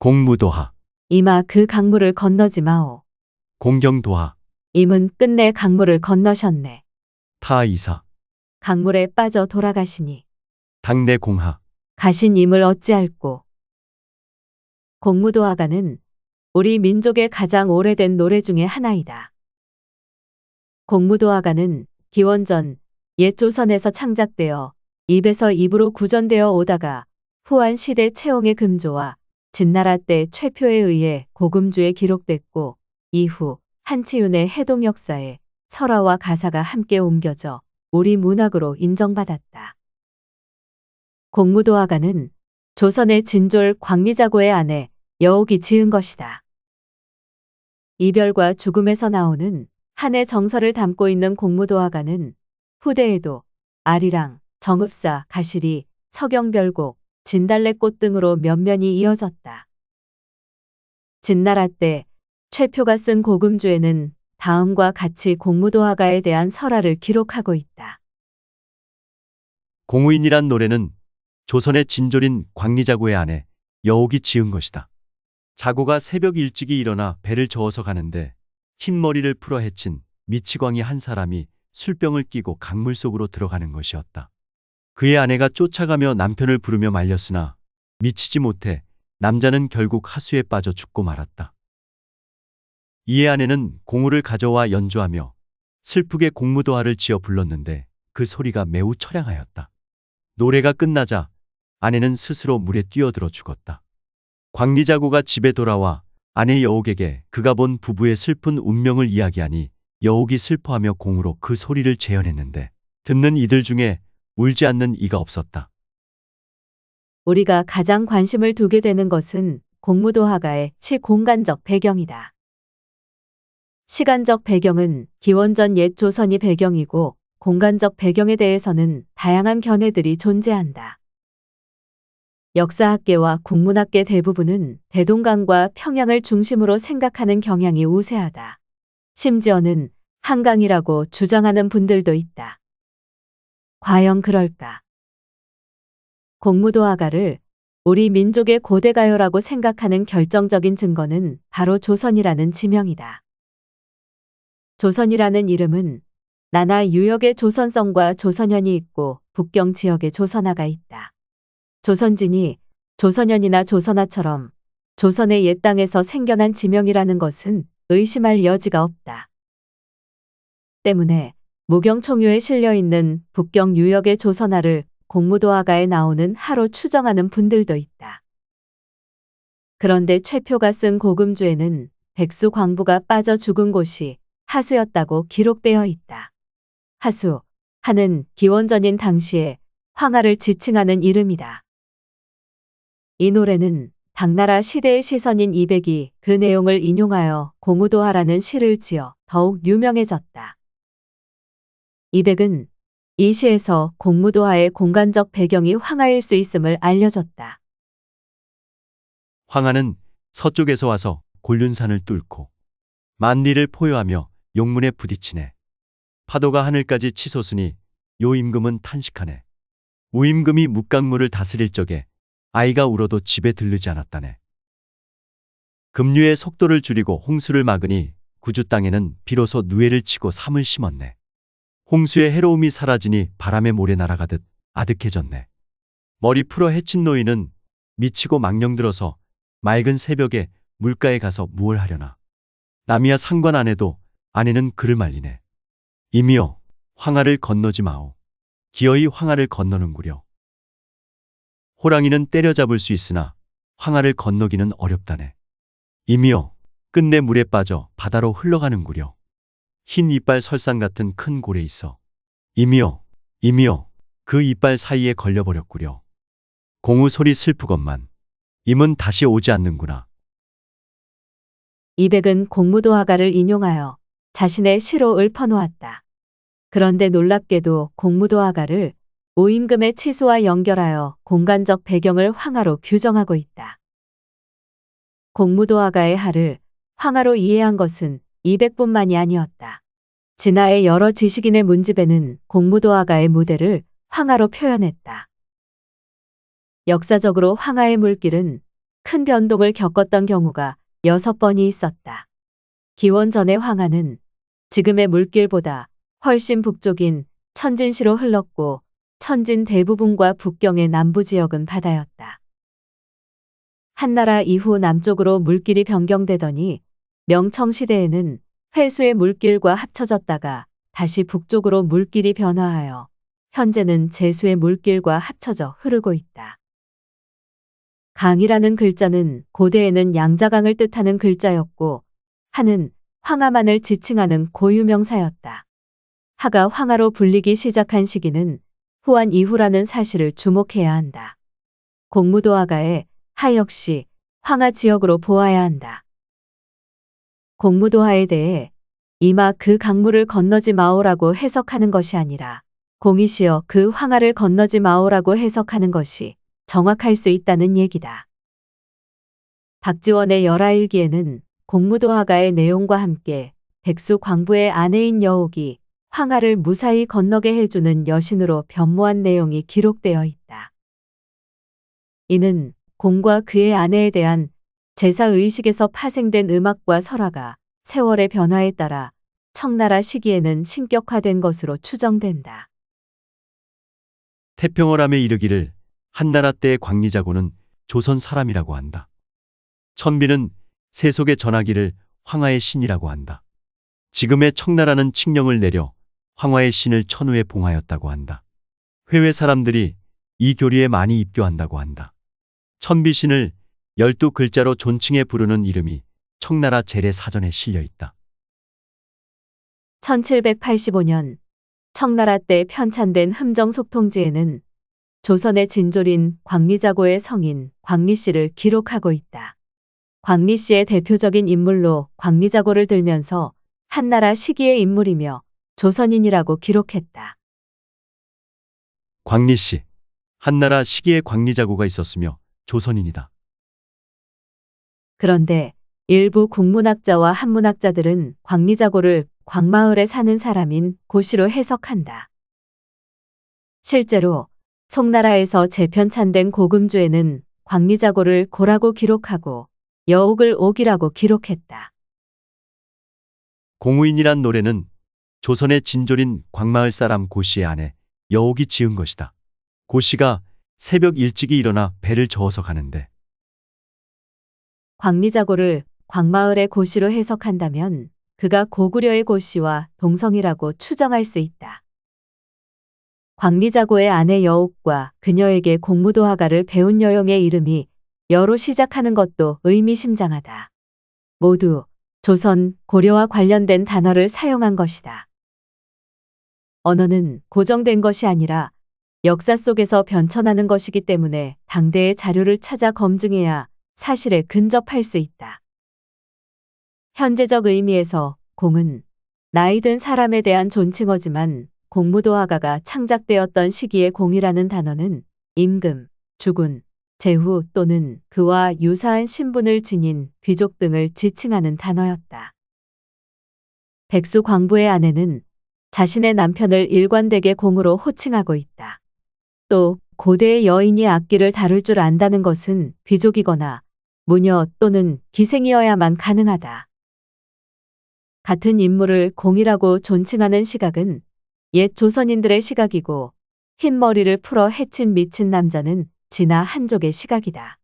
공무도하, 이마 그 강물을 건너지 마오. 공경도하, 임은 끝내 강물을 건너셨네. 타이사, 강물에 빠져 돌아가시니 당내공하, 가신 임을 어찌할꼬. 공무도하가는 우리 민족의 가장 오래된 노래 중에 하나이다. 공무도하가는 기원전 옛 조선에서 창작되어 입에서 입으로 구전되어 오다가 후한 시대 채홍의 금조와 진나라 때 최표에 의해 고금주에 기록됐고 이후 한치윤의 해동 역사에 설화와 가사가 함께 옮겨져 우리 문학으로 인정받았다. 공무도하가는 조선의 진졸 광리자고의 아내 여옥이 지은 것이다. 이별과 죽음에서 나오는 한의 정서를 담고 있는 공무도하가는 후대에도 아리랑, 정읍사, 가시리, 서경별곡, 진달래꽃 등으로 면면이 이어졌다. 진나라 때 최표가 쓴 고금주에는 다음과 같이 공무도하가에 대한 설화를 기록하고 있다. 공우인이란 노래는 조선의 진졸인 광리자고의 아내 여옥이 지은 것이다. 자고가 새벽 일찍이 일어나 배를 저어서 가는데 흰머리를 풀어 헤친 미치광이 한 사람이 술병을 끼고 강물 속으로 들어가는 것이었다. 그의 아내가 쫓아가며 남편을 부르며 말렸으나 미치지 못해 남자는 결국 하수에 빠져 죽고 말았다. 이에 아내는 공우를 가져와 연주하며 슬프게 공무도하를 지어 불렀는데 그 소리가 매우 처량하였다. 노래가 끝나자 아내는 스스로 물에 뛰어들어 죽었다. 광리자고가 집에 돌아와 아내 여옥에게 그가 본 부부의 슬픈 운명을 이야기하니 여옥이 슬퍼하며 공으로 그 소리를 재현했는데 듣는 이들 중에 울지 않는 이가 없었다. 우리가 가장 관심을 두게 되는 것은 공무도하가의 시공간적 배경이다. 시간적 배경은 기원전 옛 조선이 배경이고 공간적 배경에 대해서는 다양한 견해들이 존재한다. 역사학계와 국문학계 대부분은 대동강과 평양을 중심으로 생각하는 경향이 우세하다. 심지어는 한강이라고 주장하는 분들도 있다. 과연 그럴까? 공무도하가를 우리 민족의 고대가요라고 생각하는 결정적인 증거는 바로 조선이라는 지명이다. 조선이라는 이름은 나나 유역의 조선성과 조선현이 있고 북경 지역의 조선화가 있다. 조선진이 조선현이나 조선화처럼 조선의 옛 땅에서 생겨난 지명이라는 것은 의심할 여지가 없다. 때문에 무경총유에 실려있는 북경 유역의 조선화를 공무도하가에 나오는 하로 추정하는 분들도 있다. 그런데 최표가 쓴 고금주에는 백수 광부가 빠져 죽은 곳이 하수였다고 기록되어 있다. 하수, 하는 기원전인 당시에 황하를 지칭하는 이름이다. 이 노래는 당나라 시대의 시선인 이백이 그 내용을 인용하여 공무도하라는 시를 지어 더욱 유명해졌다. 이백은 이 시에서 공무도하의 공간적 배경이 황하일 수 있음을 알려줬다. 황하는 서쪽에서 와서 곤륜산을 뚫고 만리를 포효하며 용문에 부딪히네. 파도가 하늘까지 치솟으니 요 임금은 탄식하네. 우임금이 묵강물을 다스릴 적에 아이가 울어도 집에 들르지 않았다네. 급류의 속도를 줄이고 홍수를 막으니 구주 땅에는 비로소 누에를 치고 삼을 심었네. 홍수의 해로움이 사라지니 바람에 모래 날아가듯 아득해졌네. 머리 풀어 헤친 노인은 미치고 망령들어서 맑은 새벽에 물가에 가서 무얼 하려나. 남이야 상관 안 해도 아내는 그를 말리네. 이미여 황하를 건너지 마오. 기어이 황하를 건너는구려. 호랑이는 때려잡을 수 있으나 황하를 건너기는 어렵다네. 이미여 끝내 물에 빠져 바다로 흘러가는구려. 흰 이빨 설상 같은 큰 골에 있어. 이미여 그 이빨 사이에 걸려버렸구려. 공우 소리 슬프건만 임은 다시 오지 않는구나. 이백은 공무도하가를 인용하여 자신의 시로 읊어놓았다. 그런데 놀랍게도 공무도하가를 오임금의 치수와 연결하여 공간적 배경을 황하로 규정하고 있다. 공무도하가의 하를 황하로 이해한 것은 이백뿐만이 아니었다. 진화의 여러 지식인의 문집에는 공무도하가의 무대를 황하로 표현했다. 역사적으로 황하의 물길은 큰 변동을 겪었던 경우가 6번이 있었다. 기원 전의 황하는 지금의 물길보다 훨씬 북쪽인 천진시로 흘렀고 천진 대부분과 북경의 남부 지역은 바다였다. 한나라 이후 남쪽으로 물길이 변경되더니 명청시대에는 회수의 물길과 합쳐졌다가 다시 북쪽으로 물길이 변화하여 현재는 제수의 물길과 합쳐져 흐르고 있다. 강이라는 글자는 고대에는 양자강을 뜻하는 글자였고 하는 황하만을 지칭하는 고유명사였다. 하가 황하로 불리기 시작한 시기는 후한 이후라는 사실을 주목해야 한다. 공무도하가의 하 역시 황하 지역으로 보아야 한다. 공무도하에 대해 이마 그 강물을 건너지 마오라고 해석하는 것이 아니라 공이시여 그 황하를 건너지 마오라고 해석하는 것이 정확할 수 있다는 얘기다. 박지원의 열하일기에는 공무도하가의 내용과 함께 백수 광부의 아내인 여옥이 황하를 무사히 건너게 해주는 여신으로 변모한 내용이 기록되어 있다. 이는 공과 그의 아내에 대한 제사의식에서 파생된 음악과 설화가 세월의 변화에 따라 청나라 시기에는 신격화된 것으로 추정된다. 태평월암에 이르기를 한나라 때의 광리자고는 조선 사람이라고 한다. 천비는 세속에 전하기를 황하의 신이라고 한다. 지금의 청나라는 칙령을 내려 황하의 신을 천후에 봉하였다고 한다. 회외 사람들이 이 교리에 많이 입교한다고 한다. 천비신을 12글자로 존칭해 부르는 이름이 청나라 재래사전에 실려 있다. 1785년 청나라 때 편찬된 흠정속통지에는 조선의 진졸인 광리자고의 성인 광리씨를 기록하고 있다. 광리씨의 대표적인 인물로 광리자고를 들면서 한나라 시기의 인물이며 조선인이라고 기록했다. 광리씨, 한나라 시기에 광리자고가 있었으며 조선인이다. 그런데 일부 국문학자와 한문학자들은 광리자고를 광마을에 사는 사람인 고시로 해석한다. 실제로 송나라에서 재편찬된 고금주에는 광리자고를 고라고 기록하고 여옥을 옥이라고 기록했다. 공우인이란 노래는 조선의 진졸인 광마을 사람 고씨의 아내 여옥이 지은 것이다. 고씨가 새벽 일찍이 일어나 배를 저어서 가는데 광리자고를 광마을의 고시로 해석한다면 그가 고구려의 고씨와 동성이라고 추정할 수 있다. 광리자고의 아내 여옥과 그녀에게 공무도하가를 배운 여용의 이름이 여로 시작하는 것도 의미심장하다. 모두 조선, 고려와 관련된 단어를 사용한 것이다. 언어는 고정된 것이 아니라 역사 속에서 변천하는 것이기 때문에 당대의 자료를 찾아 검증해야 사실에 근접할 수 있다. 현재적 의미에서 공은 나이 든 사람에 대한 존칭어지만 공무도하가가 창작되었던 시기의 공이라는 단어는 임금, 주군, 제후 또는 그와 유사한 신분을 지닌 귀족 등을 지칭하는 단어였다. 백수 광부의 아내는 자신의 남편을 일관되게 공으로 호칭하고 있다. 또 고대의 여인이 악기를 다룰 줄 안다는 것은 귀족이거나 무녀 또는 기생이어야만 가능하다. 같은 인물을 공이라고 존칭하는 시각은 옛 조선인들의 시각이고 흰머리를 풀어 해친 미친 남자는 진화 한족의 시각이다.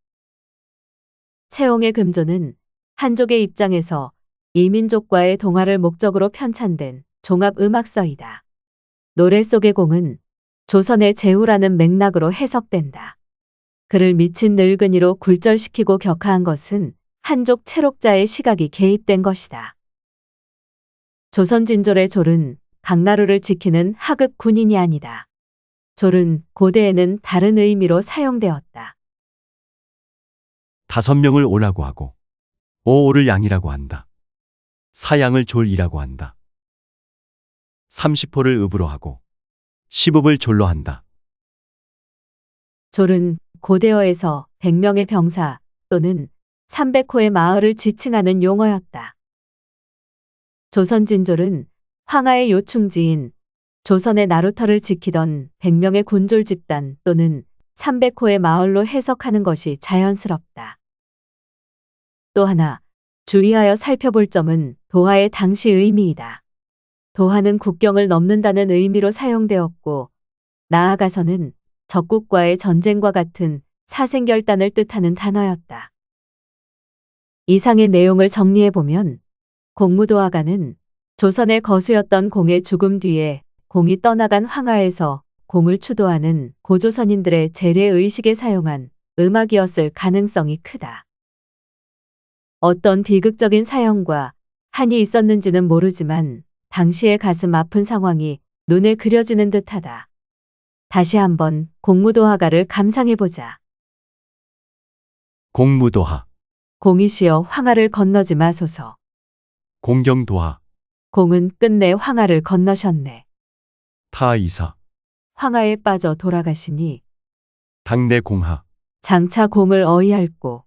채옹의 금조는 한족의 입장에서 이민족과의 동화를 목적으로 편찬된 종합음악서이다. 노래 속의 공은 조선의 제후라는 맥락으로 해석된다. 그를 미친 늙은이로 굴절시키고 격하한 것은 한족 채록자의 시각이 개입된 것이다. 조선 진졸의 졸은 강나루를 지키는 하급 군인이 아니다. 졸은 고대에는 다른 의미로 사용되었다. 5명을 오라고 하고 오를 양이라고 한다. 사양을 졸이라고 한다. 30호를 읍으로 하고 15을 졸로 한다. 졸은 고대어에서 100명의 병사 또는 300호의 마을을 지칭하는 용어였다. 조선 진졸은 황하의 요충지인 조선의 나루터를 지키던 100명의 군졸 집단 또는 300호의 마을로 해석하는 것이 자연스럽다. 또 하나 주의하여 살펴볼 점은 도하의 당시 의미이다. 도하는 국경을 넘는다는 의미로 사용되었고 나아가서는 적국과의 전쟁과 같은 사생결단을 뜻하는 단어였다. 이상의 내용을 정리해보면 공무도하가는 조선의 거수였던 공의 죽음 뒤에 공이 떠나간 황하에서 공을 추도하는 고조선인들의 재래의식에 사용한 음악이었을 가능성이 크다. 어떤 비극적인 사연과 한이 있었는지는 모르지만 당시의 가슴 아픈 상황이 눈에 그려지는 듯하다. 다시 한번 공무도하가를 감상해보자. 공무도하, 공이시여 황하를 건너지 마소서. 공경도하, 공은 끝내 황하를 건너셨네. 타이사, 황하에 빠져 돌아가시니 당내 공하, 장차 공을 어이할고